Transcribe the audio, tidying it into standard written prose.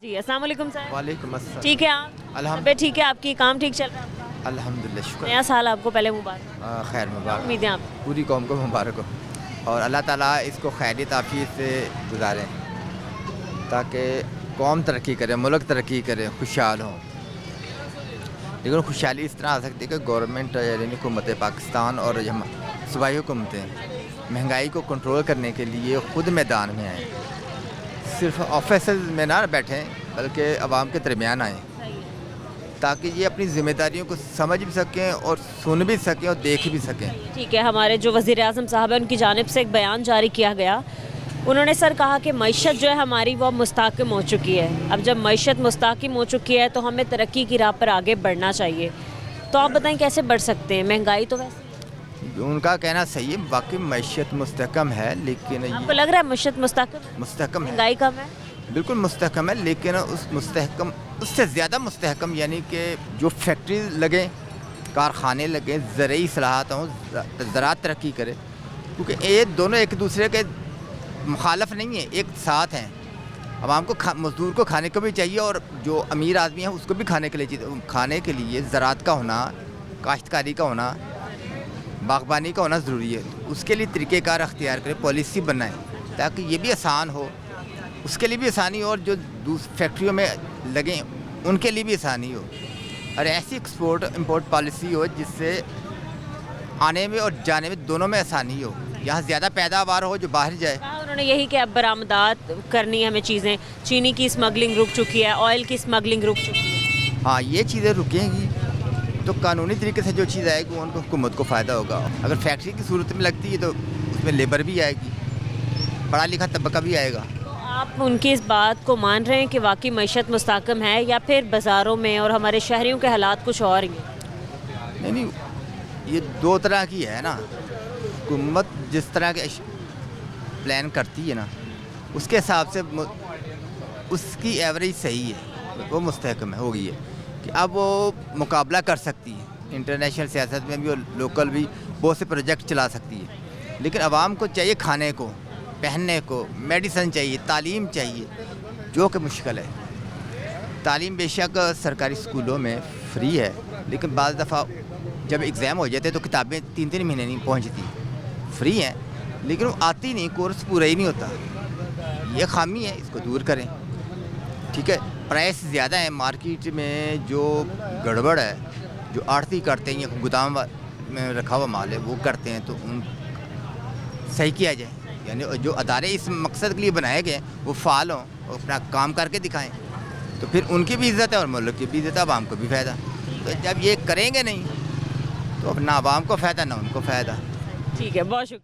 جی السلام علیکم سر. وعلیکم السلام. ٹھیک ہے آپ؟ طبیعت ٹھیک ہے آپ کی؟ کام ٹھیک چل رہا ہے آپ کا؟ الحمدللہ شکر. نیا سال آپ کو پہلے مبارک. خیر مبارک. امیدیں آپ پوری قوم کو مبارک ہو اور اللہ تعالیٰ اس کو خیریت عافیت سے گزاریں تاکہ قوم ترقی کرے، ملک ترقی کرے، خوشحال ہوں. لیکن خوشحالی اس طرح آ سکتی ہے کہ گورنمنٹ یعنی حکومت پاکستان اور صوبائی حکومتیں مہنگائی کو کنٹرول کرنے کے لیے خود میدان میں آئیں، صرف آفیسز میں نہ بیٹھیں بلکہ عوام کے درمیان آئیں تاکہ یہ اپنی ذمہ داریوں کو سمجھ بھی سکیں اور سن بھی سکیں اور دیکھ بھی سکیں. ٹھیک ہے. ہمارے جو وزیر اعظم صاحب ہیں ان کی جانب سے ایک بیان جاری کیا گیا. انہوں نے سر کہا کہ معیشت جو ہے ہماری وہ مستحکم ہو چکی ہے. اب جب معیشت مستحکم ہو چکی ہے تو ہمیں ترقی کی راہ پر آگے بڑھنا چاہیے. تو آپ بتائیں کیسے بڑھ سکتے ہیں؟ مہنگائی تو ویسے ان کا کہنا صحیح ہے، باقی معیشت مستحکم ہے لیکن آپ کو لگ رہا ہے معیشت مستحکم ہے، مہنگائی کم ہے؟ بالکل مستحکم ہے، لیکن اس سے زیادہ مستحکم یعنی کہ جو فیکٹریز لگیں، کارخانے لگیں، زرعی اصلاحات ہوں، زراعت ترقی کرے، کیونکہ یہ دونوں ایک دوسرے کے مخالف نہیں ہیں، ایک ساتھ ہیں. عوام کو مزدور کو کھانے کو بھی چاہیے اور جو امیر آدمی ہے اس کو بھی کھانے کے لیے چاہیے. کھانے کے لیے زراعت کا ہونا، کاشتکاری کا ہونا، باغبانی کا ہونا ضروری ہے. اس کے لیے طریقہ کار اختیار کریں، پالیسی بنائیں تاکہ یہ بھی آسان ہو، اس کے لیے بھی آسانی ہو اور جو فیکٹریوں میں لگیں ان کے لیے بھی آسانی ہو، اور ایسی ایکسپورٹ امپورٹ پالیسی ہو جس سے آنے میں اور جانے میں دونوں میں آسانی ہو. یہاں زیادہ پیداوار ہو جو باہر جائے. انہوں نے یہی کہ اب برآمدات کرنی ہے ہمیں چیزیں. چینی کی اسمگلنگ رک چکی ہے، آئل کی اسمگلنگ رک چکی ہے. ہاں یہ چیزیں رکیں گی تو قانونی طریقے سے جو چیز آئے گی ان کو حکومت کو فائدہ ہوگا. اگر فیکٹری کی صورت میں لگتی ہے تو اس میں لیبر بھی آئے گی، پڑھا لکھا طبقہ بھی آئے گا. تو آپ ان کی اس بات کو مان رہے ہیں کہ واقعی معیشت مستحکم ہے، یا پھر بازاروں میں اور ہمارے شہریوں کے حالات کچھ اور ہی ہیں؟ نہیں، یہ دو طرح کی ہے نا. حکومت جس طرح کے پلان کرتی ہے نا اس کے حساب سے اس کی ایوریج صحیح ہے، وہ مستحکم ہے، ہو گئی ہے کہ اب وہ مقابلہ کر سکتی ہے انٹرنیشنل سیاست میں بھی اور لوکل بھی بہت سے پروجیکٹ چلا سکتی ہے. لیکن عوام کو چاہیے کھانے کو، پہننے کو، میڈیسن چاہیے، تعلیم چاہیے، جو کہ مشکل ہے. تعلیم بے شک سرکاری اسکولوں میں فری ہے، لیکن بعض دفعہ جب ایگزام ہو جاتے تو کتابیں 3 مہینے نہیں پہنچتی. فری ہیں لیکن وہ آتی نہیں، کورس پورا ہی نہیں ہوتا. یہ خامی ہے، اس کو دور کریں. ٹھیک ہے. پرائس زیادہ ہے مارکیٹ میں، جو گڑبڑ ہے، جو آڑتی کرتے ہیں یا گودام میں رکھا ہوا مال ہے وہ کرتے ہیں، تو ان صحیح کیا جائے. یعنی جو ادارے اس مقصد کے لیے بنائے گئے وہ فعال ہوں اور اپنا کام کر کے دکھائیں، تو پھر ان کی بھی عزت ہے اور ملک کی بھی عزت ہے، عوام کو بھی فائدہ. تو جب یہ کریں گے نہیں تو نہ عوام کو فائدہ نہ ان کو فائدہ. ٹھیک ہے، بہت شکریہ.